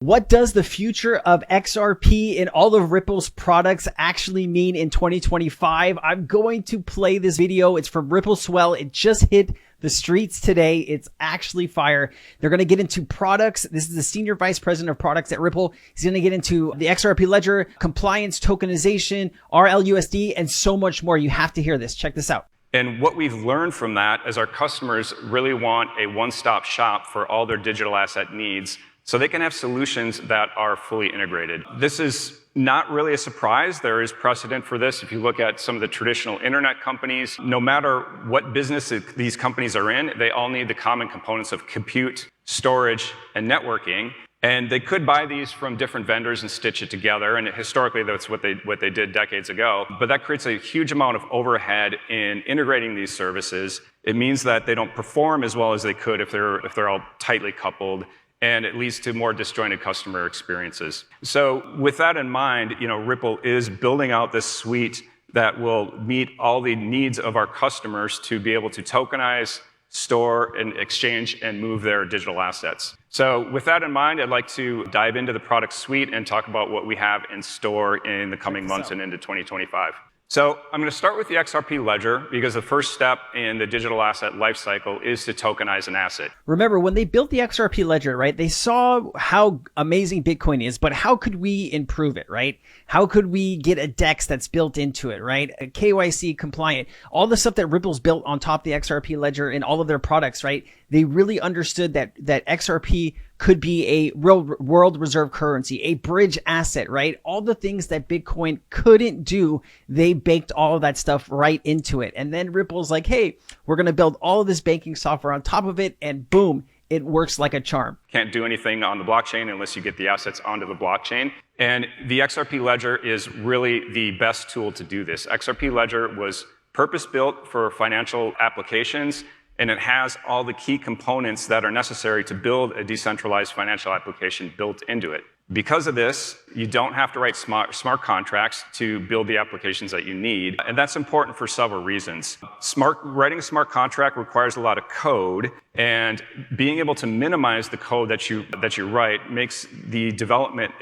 What does the future of XRP and all of Ripple's products actually mean in 2025? I'm going to play this video. It's from Ripple Swell. It just hit the streets today. It's actually fire. They're going to get into products. This is the senior vice president of products at Ripple. He's going to get into the XRP ledger, compliance, tokenization, RLUSD, and so much more. You have to hear this. Check this out. And what we've learned from that is our customers really want a one-stop shop for all their digital asset needs, so they can have solutions that are fully integrated. This is not really a surprise. There is precedent for this. If you look at some of the traditional internet companies, no matter what business these companies are in, they all need the common components of compute, storage, and networking. And they could buy these from different vendors and stitch it together. And historically, that's what they did decades ago. But that creates a huge amount of overhead in integrating these services. It means that they don't perform as well as they could if they're all tightly coupled. And it leads to more disjointed customer experiences. So with that in mind, Ripple is building out this suite that will meet all the needs of our customers to be able to tokenize, store, and exchange and move their digital assets. So with that in mind, I'd like to dive into the product suite and talk about what we have in store in the coming months and into 2025. So I'm going to start with the XRP ledger because the first step in the digital asset lifecycle is to tokenize an asset. Remember, when they built the XRP ledger, right, they saw how amazing Bitcoin is, but how could we improve it, right? How could we get a DEX that's built into it, right? A KYC compliant, all the stuff that Ripple's built on top of the XRP ledger and all of their products, right? They really understood that XRP could be a world reserve currency, a bridge asset, right? All the things that Bitcoin couldn't do, they baked all of that stuff right into it. And then Ripple's like, hey, we're going to build all of this banking software on top of it, and boom, it works like a charm. Can't do anything on the blockchain unless you get the assets onto the blockchain. And the XRP ledger is really the best tool to do this. XRP ledger was purpose-built for financial applications, and it has all the key components that are necessary to build a decentralized financial application built into it. Because of this, you don't have to write smart contracts to build the applications that you need. And that's important for several reasons. Writing a smart contract requires a lot of code, and being able to minimize the code that you write makes the development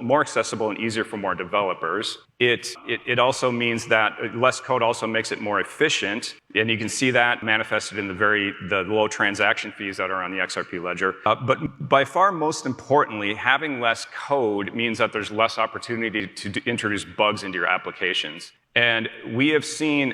more accessible and easier for more developers. It also means that less code also makes it more efficient, and you can see that manifested in the low transaction fees that are on the XRP ledger. But by far most importantly, having less code means that there's less opportunity to introduce bugs into your applications. And we have seen,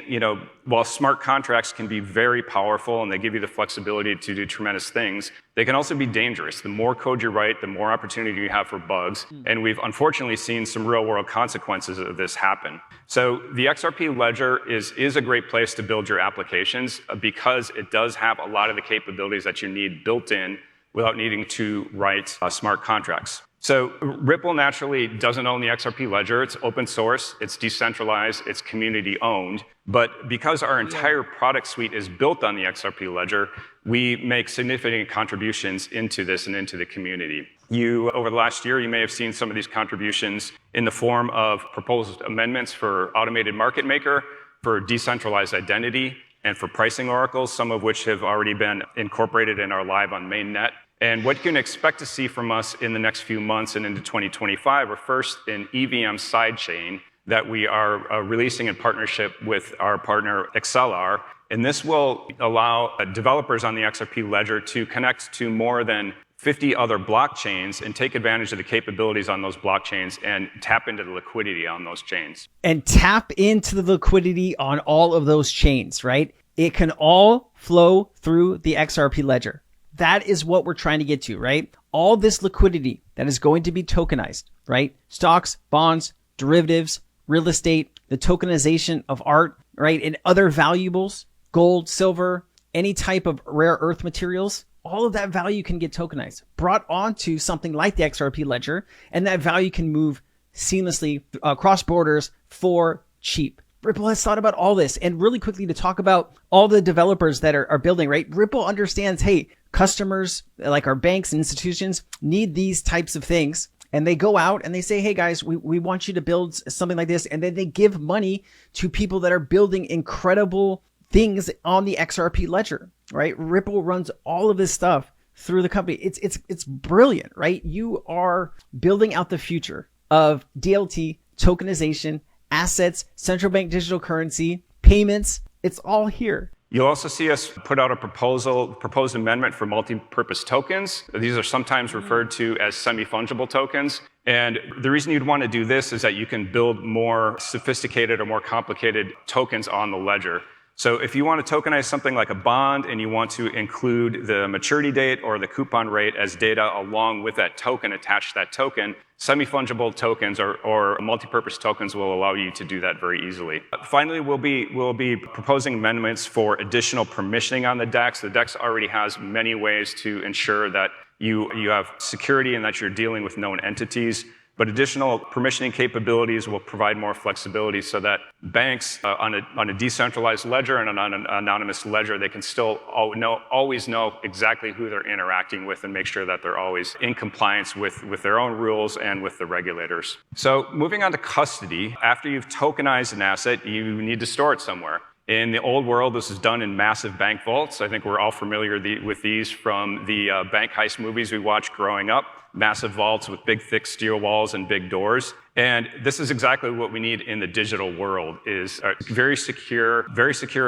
while smart contracts can be very powerful and they give you the flexibility to do tremendous things, they can also be dangerous. The more code you write, the more opportunity you have for bugs. And we've unfortunately seen some real world consequences of this happen. So the XRP ledger is a great place to build your applications because it does have a lot of the capabilities that you need built in without needing to write smart contracts. So Ripple naturally doesn't own the XRP ledger. It's open source, it's decentralized, it's community owned. But because our entire product suite is built on the XRP ledger, we make significant contributions into this and into the community. Over the last year, you may have seen some of these contributions in the form of proposed amendments for automated market maker, for decentralized identity, and for pricing oracles, some of which have already been incorporated and are live on mainnet. And what you can expect to see from us in the next few months and into 2025 are first an EVM sidechain that we are releasing in partnership with our partner XLR. And this will allow developers on the XRP ledger to connect to more than 50 other blockchains and take advantage of the capabilities on those blockchains and tap into the liquidity on those chains. And tap into the liquidity on all of those chains, right? It can all flow through the XRP ledger. That is what we're trying to get to, right? All this liquidity that is going to be tokenized, right? Stocks, bonds, derivatives, real estate, the tokenization of art, right? And other valuables, gold, silver, any type of rare earth materials, all of that value can get tokenized, brought onto something like the XRP ledger, and that value can move seamlessly across borders for cheap. Ripple has thought about all this. And really quickly to talk about all the developers that are building, right? Ripple understands, hey, customers like our banks and institutions need these types of things. And they go out and they say, hey guys, we want you to build something like this. And then they give money to people that are building incredible things on the XRP ledger, right? Ripple runs all of this stuff through the company. It's brilliant, right? You are building out the future of DLT, tokenization, assets, central bank digital currency, payments. It's all here. You'll also see us put out a proposed amendment for multi-purpose tokens. These are sometimes referred to as semi-fungible tokens. And the reason you'd want to do this is that you can build more sophisticated or more complicated tokens on the ledger. So if you want to tokenize something like a bond and you want to include the maturity date or the coupon rate as data along with that token attached to that token, semi-fungible tokens or multi-purpose tokens will allow you to do that very easily. Finally, we'll be proposing amendments for additional permissioning on the DEX. The DEX already has many ways to ensure that you have security and that you're dealing with known entities. But additional permissioning capabilities will provide more flexibility so that banks on a decentralized ledger and on an anonymous ledger, they can still always know exactly who they're interacting with and make sure that they're always in compliance with their own rules and with the regulators. So moving on to custody, after you've tokenized an asset, you need to store it somewhere. In the old world, this is done in massive bank vaults. I think we're all familiar with these from the bank heist movies we watched growing up. Massive vaults with big, thick steel walls and big doors. And this is exactly what we need in the digital world, is very secure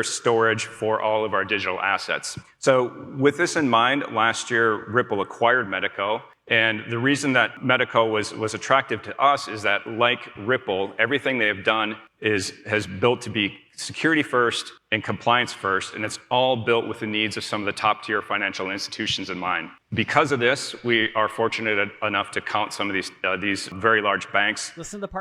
storage for all of our digital assets. So with this in mind, last year, Ripple acquired Medico. And the reason that Medico was attractive to us is that, like Ripple, everything they have done has built to be security first and compliance first, and it's all built with the needs of some of the top tier financial institutions in mind. Because of this, we are fortunate enough to count some of these very large banks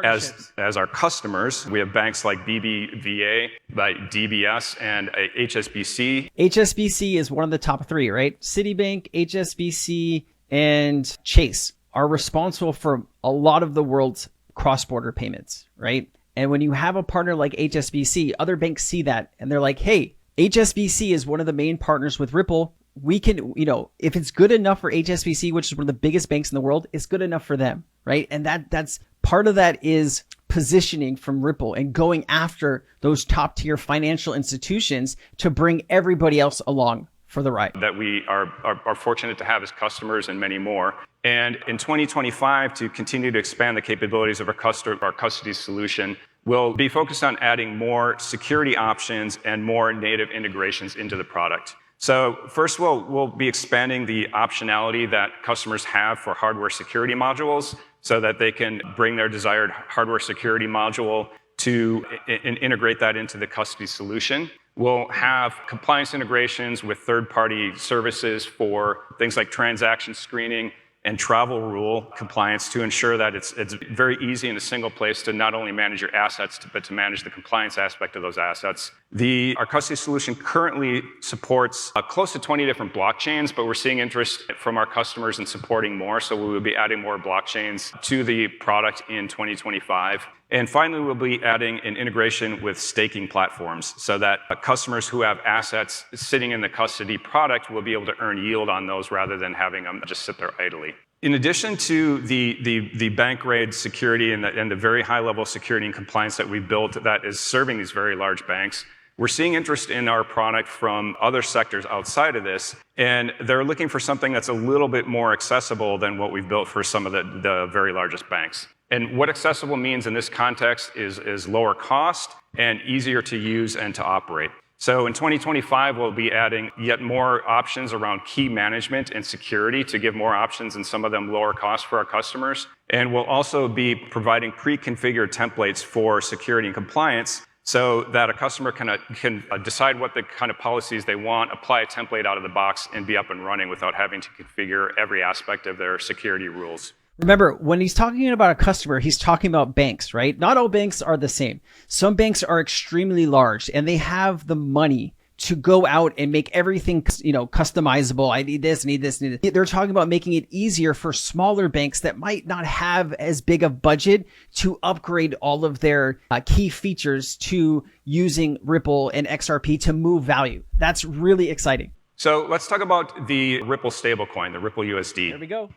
as our customers. We have banks like BBVA, like DBS, and HSBC. HSBC is one of the top three, right? Citibank, HSBC, and Chase are responsible for a lot of the world's cross-border payments, right? And when you have a partner like HSBC, other banks see that and they're like, hey, HSBC is one of the main partners with Ripple. We can, if it's good enough for HSBC, which is one of the biggest banks in the world, it's good enough for them, right? And that's part of that is positioning from Ripple and going after those top tier financial institutions to bring everybody else along for the ride. That we are fortunate to have as customers and many more. And in 2025, to continue to expand the capabilities of our custody solution, we'll be focused on adding more security options and more native integrations into the product. So first, we'll be expanding the optionality that customers have for hardware security modules so that they can bring their desired hardware security module and integrate that into the custody solution. We'll have compliance integrations with third-party services for things like transaction screening and travel rule compliance to ensure that it's very easy in a single place to not only manage your assets, but to manage the compliance aspect of those assets. Our custody solution currently supports close to 20 different blockchains, but we're seeing interest from our customers in supporting more, so we will be adding more blockchains to the product in 2025. And finally, we'll be adding an integration with staking platforms so that customers who have assets sitting in the custody product will be able to earn yield on those rather than having them just sit there idly. In addition to the bank grade security and the very high level security and compliance that we built that is serving these very large banks, we're seeing interest in our product from other sectors outside of this, and they're looking for something that's a little bit more accessible than what we've built for some of the very largest banks. And what accessible means in this context is lower cost and easier to use and to operate. So in 2025, we'll be adding yet more options around key management and security to give more options and some of them lower cost for our customers. And we'll also be providing pre-configured templates for security and compliance so that a customer can decide what the kind of policies they want, apply a template out of the box, and be up and running without having to configure every aspect of their security rules. Remember, when he's talking about a customer, he's talking about banks, right? Not all banks are the same. Some banks are extremely large and they have the money to go out and make everything, customizable. I need this, need this, need this. They're talking about making it easier for smaller banks that might not have as big a budget to upgrade all of their key features to using Ripple and XRP to move value. That's really exciting. So let's talk about the Ripple stablecoin, the Ripple USD. There we go.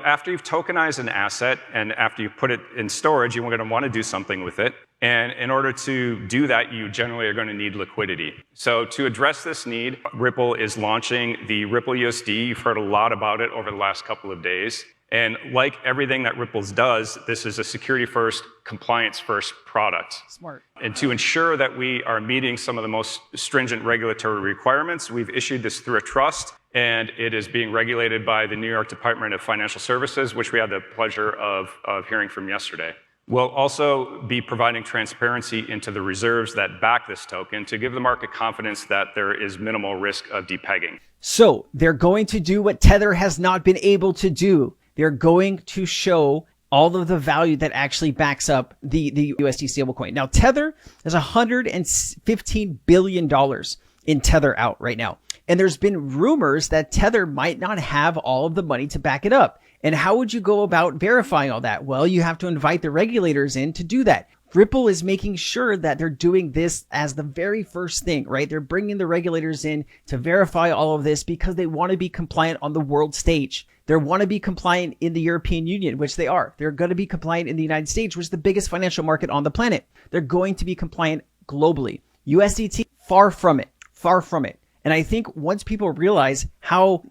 After you've tokenized an asset and after you put it in storage, you're going to want to do something with it. And in order to do that, you generally are going to need liquidity. So to address this need, Ripple is launching the Ripple USD. You've heard a lot about it over the last couple of days. And like everything that Ripple's does, this is a security-first, compliance-first product. Smart. And to ensure that we are meeting some of the most stringent regulatory requirements, we've issued this through a trust, and it is being regulated by the New York Department of Financial Services, which we had the pleasure of hearing from yesterday. We'll also be providing transparency into the reserves that back this token to give the market confidence that there is minimal risk of depegging. So they're going to do what Tether has not been able to do. They're going to show all of the value that actually backs up the USD stablecoin. Now, Tether has $115 billion in Tether out right now. And there's been rumors that Tether might not have all of the money to back it up. And how would you go about verifying all that? Well, you have to invite the regulators in to do that. Ripple is making sure that they're doing this as the very first thing, right? They're bringing the regulators in to verify all of this because they want to be compliant on the world stage. They want to be compliant in the European Union, which they are. They're going to be compliant in the United States, which is the biggest financial market on the planet. They're going to be compliant globally. USDT, far from it, far from it. And I think once people realize how,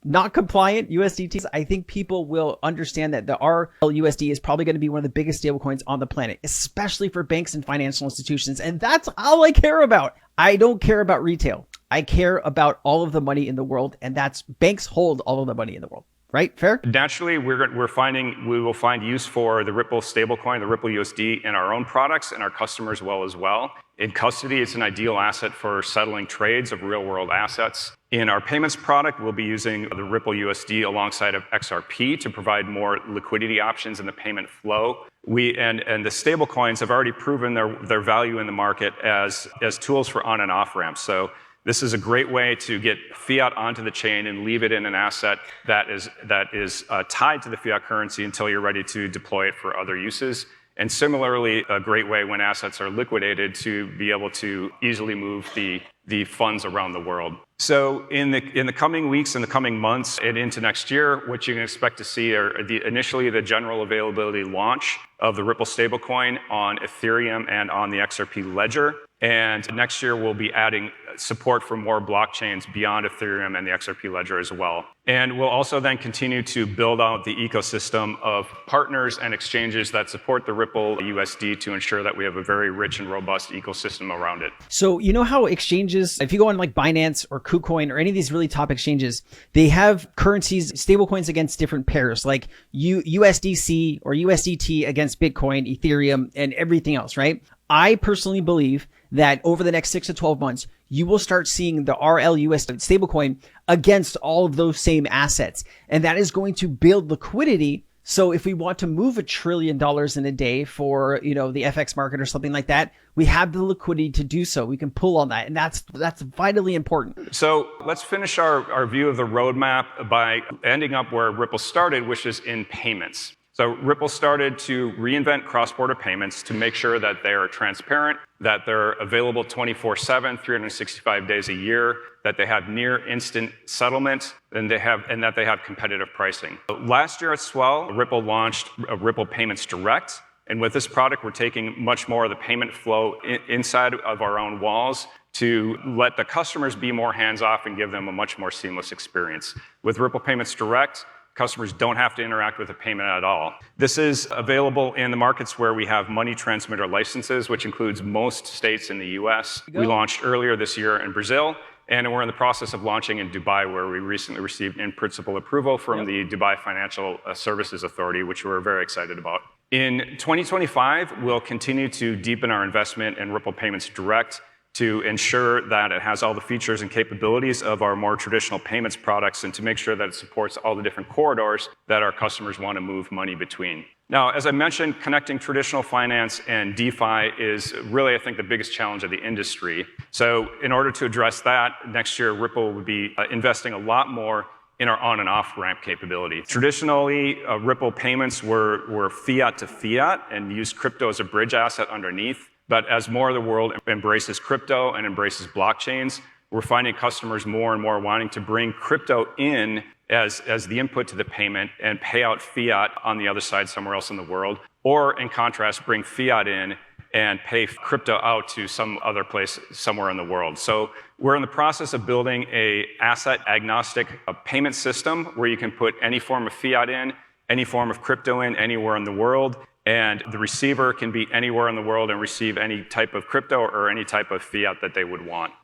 not compliant USDTs, I think people will understand that the RLUSD is probably going to be one of the biggest stablecoins on the planet, especially for banks and financial institutions. And that's all I care about. I don't care about retail. I care about all of the money in the world, and that's banks hold all of the money in the world. Right? Fair? Naturally, we will find use for the Ripple stablecoin, the Ripple USD, in our own products and our customers as well. In custody, it's an ideal asset for settling trades of real-world assets. In our payments product, we'll be using the Ripple USD alongside of XRP to provide more liquidity options in the payment flow. And the stablecoins have already proven their value in the market as tools for on and off ramps. So this is a great way to get fiat onto the chain and leave it in an asset that is tied to the fiat currency until you're ready to deploy it for other uses. And similarly, a great way when assets are liquidated to be able to easily move the funds around the world. So in the coming weeks and the coming months and into next year, what you can expect to see are initially the general availability launch of the Ripple stablecoin on Ethereum and on the XRP ledger. And next year, we'll be adding support for more blockchains beyond Ethereum and the XRP ledger as well. And we'll also then continue to build out the ecosystem of partners and exchanges that support the Ripple USD to ensure that we have a very rich and robust ecosystem around it. So you know how exchanges, if you go on like Binance or KuCoin or any of these really top exchanges, they have currencies, stablecoins against different pairs, like USDC or USDT against Bitcoin, Ethereum, and everything else, right? I personally believe that over the next 6 to 12 months, you will start seeing the RLUSD stablecoin against all of those same assets. And that is going to build liquidity. So if we want to move $1 trillion in a day for, the FX market or something like that, we have the liquidity to do so. We can pull on that. And that's vitally important. So let's finish our view of the roadmap by ending up where Ripple started, which is in payments. So Ripple started to reinvent cross-border payments to make sure that they are transparent, that they're available 24/7, 365 days a year, that they have near instant settlement, and that they have competitive pricing. Last year as well, Ripple launched Ripple Payments Direct. And with this product, we're taking much more of the payment flow inside of our own walls to let the customers be more hands-off and give them a much more seamless experience. With Ripple Payments Direct, customers don't have to interact with the payment at all. This is available in the markets where we have money transmitter licenses, which includes most states in the US. We launched earlier this year in Brazil, and we're in the process of launching in Dubai, where we recently received in-principle approval from the Dubai Financial Services Authority, which we're very excited about. In 2025, we'll continue to deepen our investment in Ripple Payments Direct to ensure that it has all the features and capabilities of our more traditional payments products and to make sure that it supports all the different corridors that our customers want to move money between. Now, as I mentioned, connecting traditional finance and DeFi is really, I think, the biggest challenge of the industry. So in order to address that, next year, Ripple would be investing a lot more in our on and off ramp capability. Traditionally, Ripple payments were fiat to fiat and used crypto as a bridge asset underneath. But as more of the world embraces crypto and embraces blockchains, we're finding customers more and more wanting to bring crypto in as the input to the payment and pay out fiat on the other side somewhere else in the world, or in contrast, bring fiat in and pay crypto out to some other place somewhere in the world. So we're in the process of building a asset agnostic payment system where you can put any form of fiat in, any form of crypto in, anywhere in the world, and the receiver can be anywhere in the world and receive any type of crypto or any type of fiat that they would want.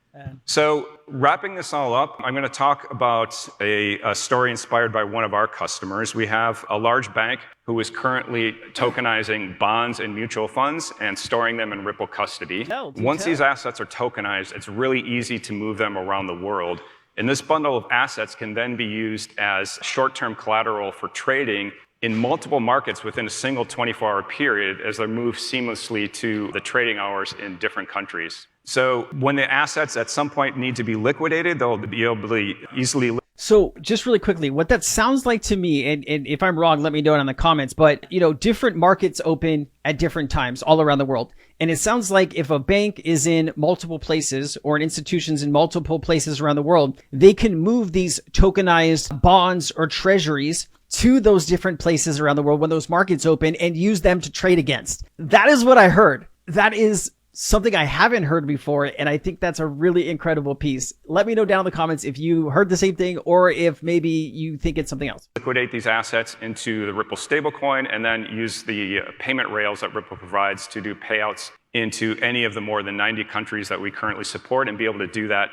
So wrapping this all up, I'm going to talk about a story inspired by one of our customers. We have a large bank who is currently tokenizing bonds and mutual funds and storing them in Ripple custody. Once these assets are tokenized, it's really easy to move them around the world. And this bundle of assets can then be used as short-term collateral for trading in multiple markets within a single 24-hour period as they're moved seamlessly to the trading hours in different countries. So when the assets at some point need to be liquidated, they'll be able to easily. So just really quickly, what that sounds like to me, and if I'm wrong, let me know it in the comments, but different markets open at different times all around the world. And it sounds like if a bank is in multiple places or an institution's in multiple places around the world, they can move these tokenized bonds or treasuries to those different places around the world when those markets open and use them to trade against. That is what I heard. That is something I haven't heard before, and I think that's a really incredible piece. Let me know down in the comments if you heard the same thing or if maybe you think it's something else. Liquidate these assets into the Ripple stablecoin and then use the payment rails that Ripple provides to do payouts into any of the more than 90 countries that we currently support and be able to do that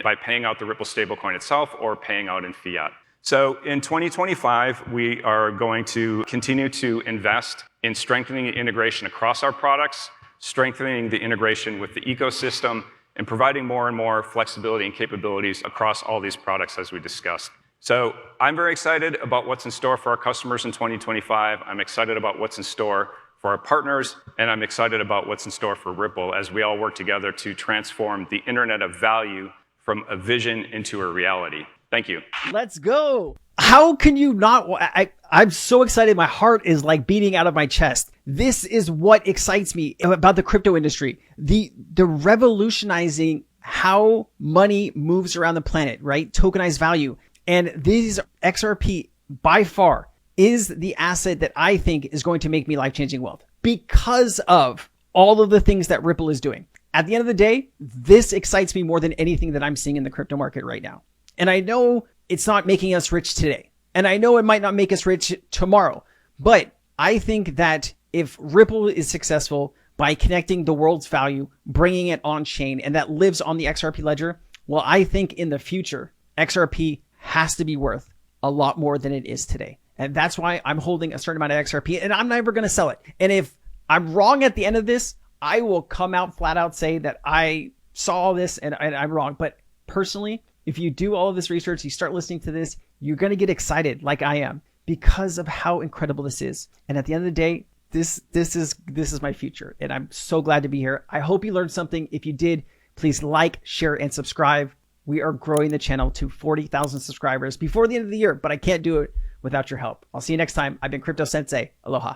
by paying out the Ripple stablecoin itself or paying out in fiat. So in 2025, we are going to continue to invest in strengthening the integration across our products, strengthening the integration with the ecosystem, and providing more and more flexibility and capabilities across all these products as we discussed. So I'm very excited about what's in store for our customers in 2025. I'm excited about what's in store for our partners, and I'm excited about what's in store for Ripple as we all work together to transform the Internet of Value from a vision into a reality. Thank you. Let's go. How can you not? I'm so excited. My heart is like beating out of my chest. This is what excites me about the crypto industry. The revolutionizing how money moves around the planet, right? Tokenized value. And these XRP by far is the asset that I think is going to make me life-changing wealth because of all of the things that Ripple is doing. At the end of the day, this excites me more than anything that I'm seeing in the crypto market right now. And I know it's not making us rich today. And I know it might not make us rich tomorrow. But I think that if Ripple is successful by connecting the world's value, bringing it on chain, and that lives on the XRP ledger, well, I think in the future, XRP has to be worth a lot more than it is today. And that's why I'm holding a certain amount of XRP and I'm never going to sell it. And if I'm wrong at the end of this, I will come out flat out say that I saw all this and I'm wrong. But personally, if you do all of this research, you start listening to this, you're going to get excited like I am because of how incredible this is. And at the end of the day, this is my future. And I'm so glad to be here. I hope you learned something. If you did, please like, share, and subscribe. We are growing the channel to 40,000 subscribers before the end of the year, but I can't do it without your help. I'll see you next time. I've been Crypto Sensei. Aloha.